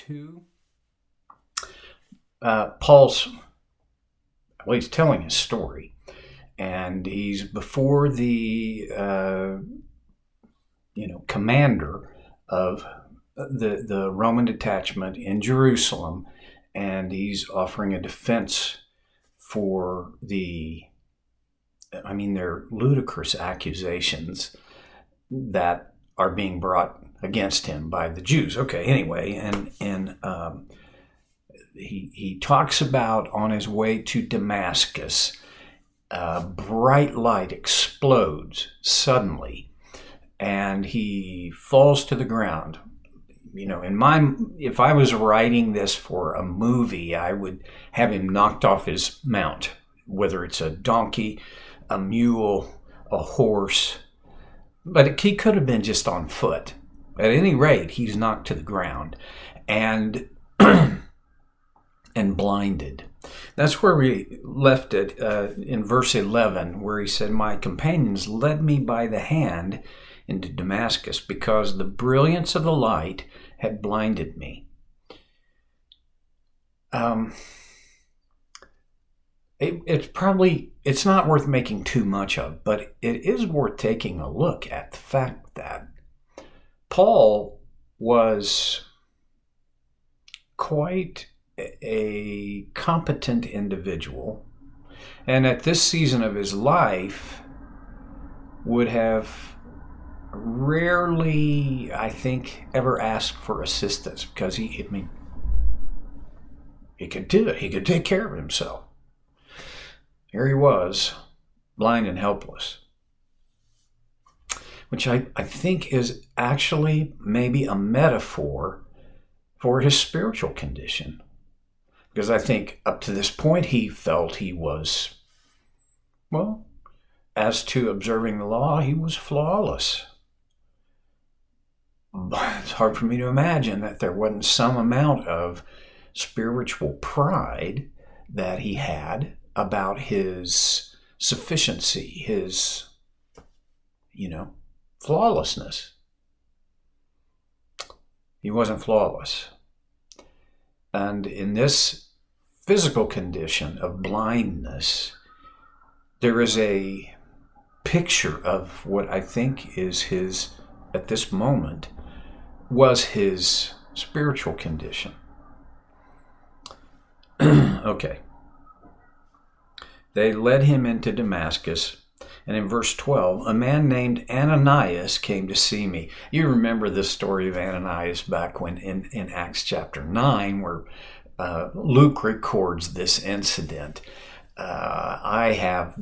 2. Paul's, well, he's telling his story, and he's before the, commander of the Roman detachment in Jerusalem, and he's offering a defense for they're ludicrous accusations that are being brought against him by the Jews. Okay, anyway, and he talks about on his way to Damascus, a bright light explodes suddenly, and he falls to the ground. If I was writing this for a movie, I would have him knocked off his mount, whether it's a donkey, a mule, a horse, but he could have been just on foot. At any rate, he's knocked to the ground and and blinded. That's where we left it in verse 11, where he said, "My companions led me by the hand into Damascus because the brilliance of the light had blinded me." It's not worth making too much of, but it is worth taking a look at the fact that Paul was quite a competent individual, and at this season of his life would have rarely, I think, ever asked for assistance, because he could do it. He could take care of himself. Here he was, blind and helpless, which I think is actually maybe a metaphor for his spiritual condition. Because I think up to this point he felt he was, well, as to observing the law, he was flawless. But it's hard for me to imagine that there wasn't some amount of spiritual pride that he had about his sufficiency, his, flawlessness. He wasn't flawless. And in this physical condition of blindness, there is a picture of what I think is his, at this moment, was his spiritual condition. Okay. They led him into Damascus, and in verse 12, a man named Ananias came to see me. You remember the story of Ananias back when in Acts chapter 9, where Luke records this incident. I have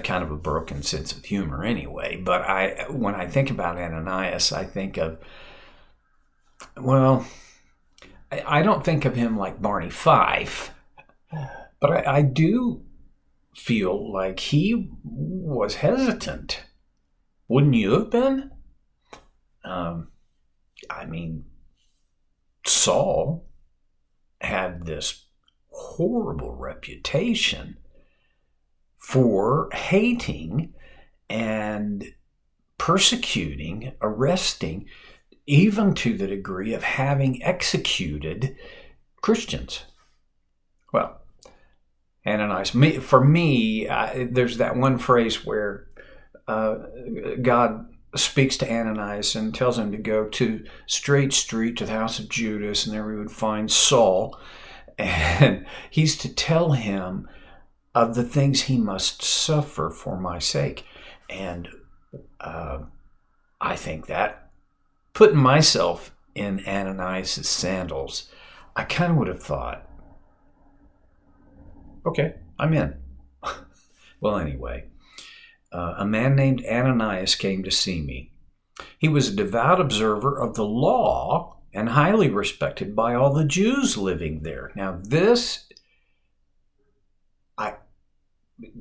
kind of a broken sense of humor anyway, but when I think about Ananias, I think of, I don't think of him like Barney Fife, but I do feel like he was hesitant. Wouldn't you have been? Saul had this horrible reputation for hating and persecuting, arresting, even to the degree of having executed Christians. Well, Ananias, for me, there's that one phrase where God speaks to Ananias and tells him to go to Straight Street to the house of Judas, and there we would find Saul, and he's to tell him of the things he must suffer for my sake. And I think that, putting myself in Ananias' sandals, I kind of would have thought, okay, I'm in. Well, anyway, a man named Ananias came to see me. He was a devout observer of the law and highly respected by all the Jews living there. Now, this, you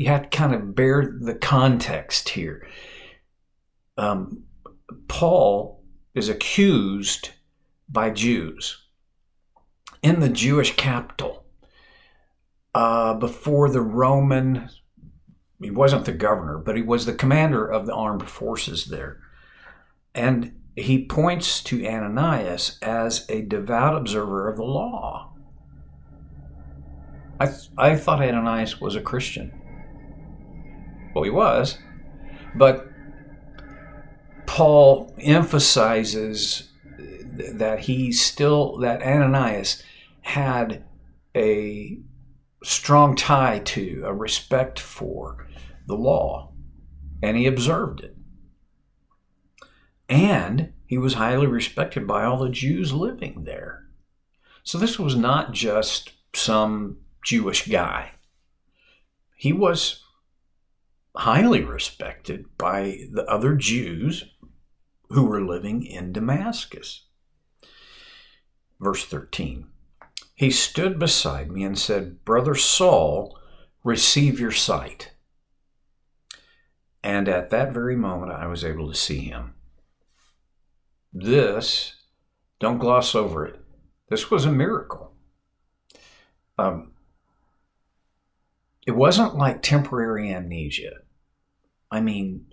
have to kind of bear the context here. Paul is accused by Jews in the Jewish capital before the Roman. He wasn't the governor, but he was the commander of the armed forces there. And he points to Ananias as a devout observer of the law. I thought Ananias was a Christian. Well, he was. But Paul emphasizes that Ananias had a strong tie to, a respect for the law, and he observed it. And he was highly respected by all the Jews living there. So this was not just some Jewish guy. He was highly respected by the other Jews who were living in Damascus. Verse 13. He stood beside me and said, "Brother Saul, receive your sight." And at that very moment, I was able to see him. This, don't gloss over it, this was a miracle. It wasn't like temporary amnesia. I mean,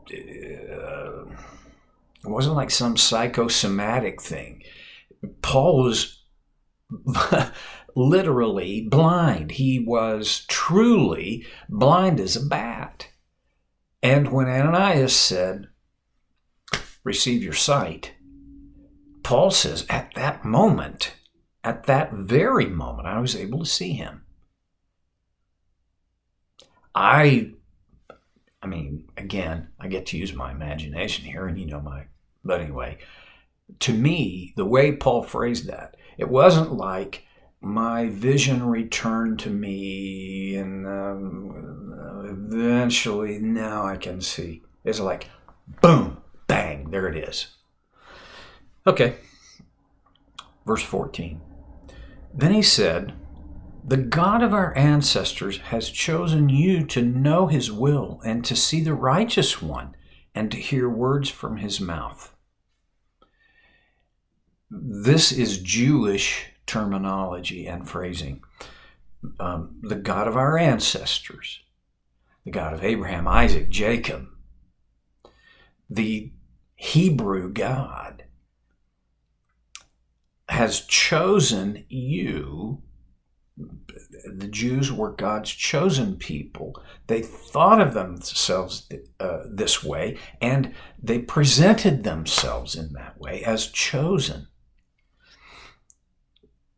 it wasn't like some psychosomatic thing. Paul was literally blind. He was truly blind as a bat. And when Ananias said, "Receive your sight," Paul says, at that very moment, I was able to see him. I mean, again, I get to use my imagination here, and but anyway, to me, the way Paul phrased that, it wasn't like my vision returned to me and eventually now I can see. It's like, boom, bang, there it is. Okay, verse 14. Then he said, "The God of our ancestors has chosen you to know his will and to see the righteous one and to hear words from his mouth." This is Jewish terminology and phrasing. The God of our ancestors, the God of Abraham, Isaac, Jacob, the Hebrew God has chosen you. The Jews were God's chosen people. They thought of themselves this way, and they presented themselves in that way as chosen.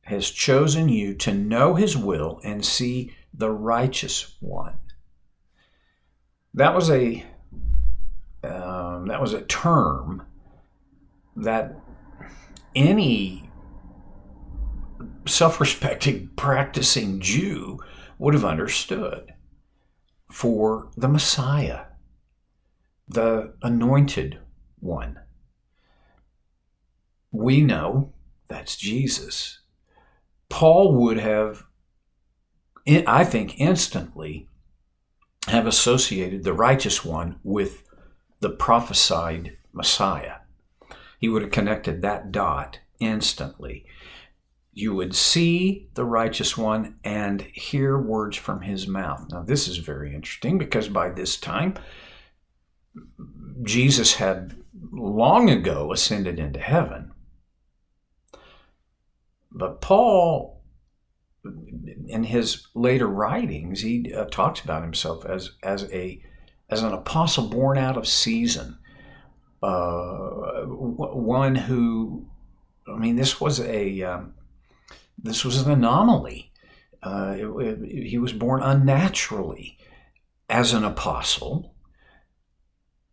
Has chosen you to know his will and see the righteous one. That was a term that any self-respecting, practicing Jew would have understood for the Messiah, the anointed one. We know that's Jesus. Paul would have, I think, instantly have associated the righteous one with the prophesied Messiah. He would have connected that dot instantly. You would see the righteous one and hear words from his mouth. Now, this is very interesting because by this time, Jesus had long ago ascended into heaven. But Paul, in his later writings, he talks about himself as an apostle born out of season. One who, this was an anomaly. He was born unnaturally as an apostle,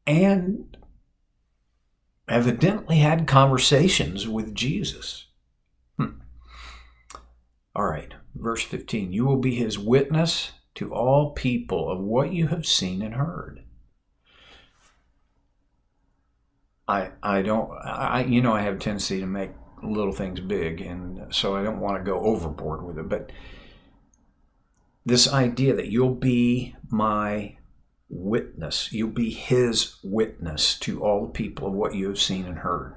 and evidently had conversations with Jesus. All right, verse 15. You will be his witness to all people of what you have seen and heard. I have a tendency to make little things big, and so I don't want to go overboard with it. But this idea that you'll be my witness, you'll be his witness to all the people of what you have seen and heard.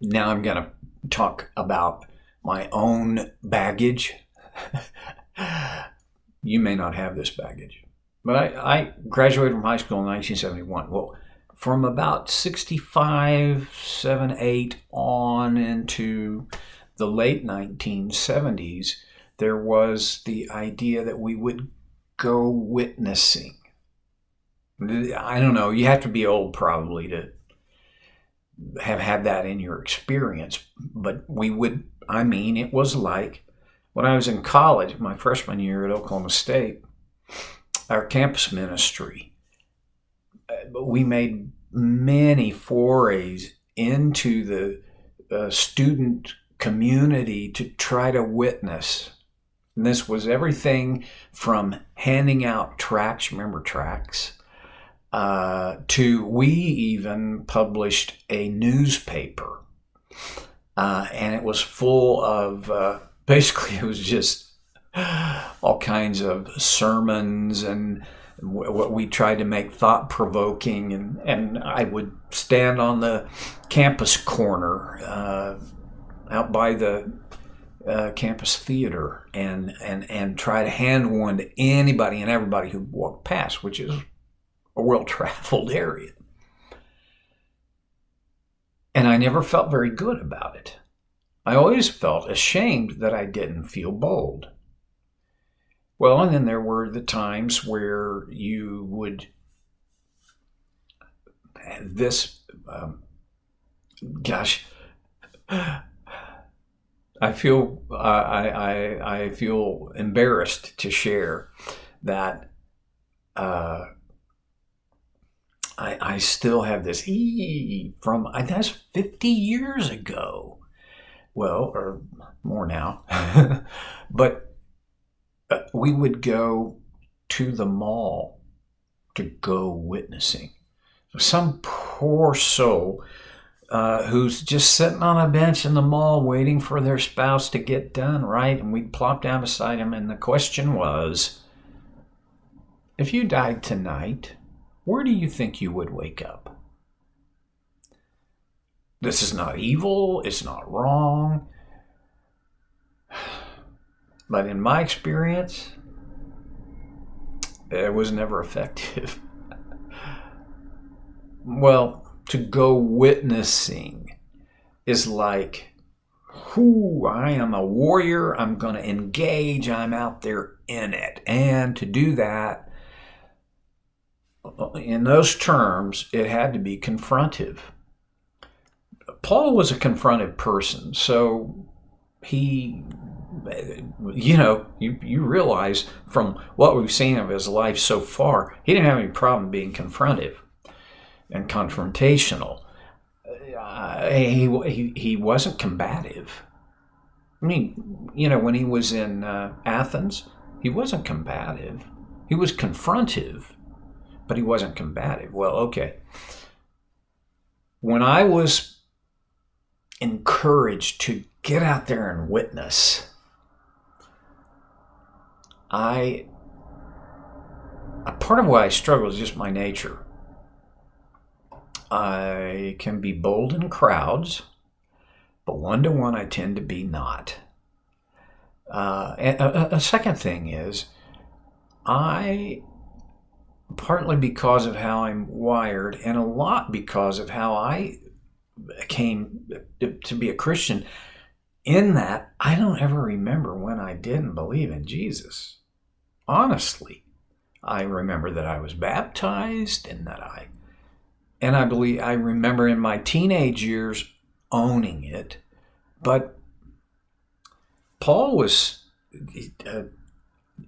Now I'm going to talk about my own baggage. You may not have this baggage. But I graduated from high school in 1971. Well, from about 65, 7, 8 on into the late 1970s, there was the idea that we would go witnessing. I don't know, you have to be old probably to have had that in your experience, but it was like when I was in college, my freshman year at Oklahoma State, our campus ministry, we made many forays into the student community to try to witness. And this was everything from handing out tracts, remember tracts, to we even published a newspaper. And it was full of, basically, it was just all kinds of sermons and what we tried to make thought-provoking. And I would stand on the campus corner out by the campus theater and try to hand one to anybody and everybody who walked past, which is a well-traveled area. And I never felt very good about it. I always felt ashamed that I didn't feel bold. Well, and then there were the times where you would, I feel I feel embarrassed to share that I still have this from that's 50 years ago. Well, or more now, but we would go to the mall to go witnessing. Some poor soul who's just sitting on a bench in the mall waiting for their spouse to get done, right? And we'd plop down beside him, and the question was, if you died tonight, where do you think you would wake up? This is not evil, it's not wrong. But in my experience, it was never effective. Well, to go witnessing is like, I am a warrior, I'm going to engage, I'm out there in it. And to do that, in those terms, it had to be confrontive. Paul was a confrontive person, so he, you realize from what we've seen of his life so far, he didn't have any problem being confrontive and confrontational. He wasn't combative. I mean, when he was in Athens, he wasn't combative. He was confrontive, but he wasn't combative. Well, okay. When I was encouraged to get out there and witness, a part of why I struggle is just my nature. I can be bold in crowds, but one-to-one I tend to be not. And a second thing is, partly because of how I'm wired, and a lot because of how I came to be a Christian, in that I don't ever remember when I didn't believe in Jesus. Honestly, I remember that I was baptized and I remember in my teenage years owning it. But Paul was, in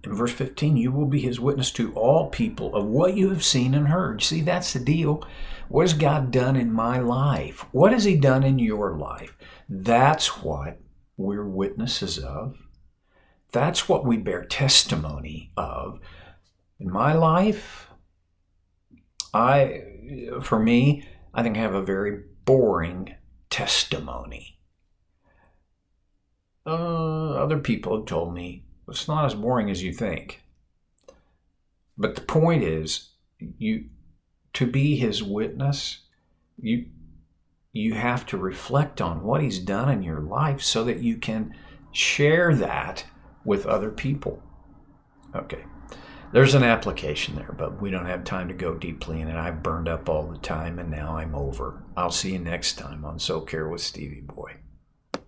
verse 15, you will be his witness to all people of what you have seen and heard. See, that's the deal. What has God done in my life? What has he done in your life? That's what we're witnesses of. That's what we bear testimony of. In my life, I think I have a very boring testimony. Other people have told me it's not as boring as you think. But the point is, to be his witness, you have to reflect on what he's done in your life so that you can share that with other people. Okay. there's an application there, but we don't have time to go deeply in it. I've burned up all the time, and now I'm over. I'll see you next time on So Care with Stevie Boy.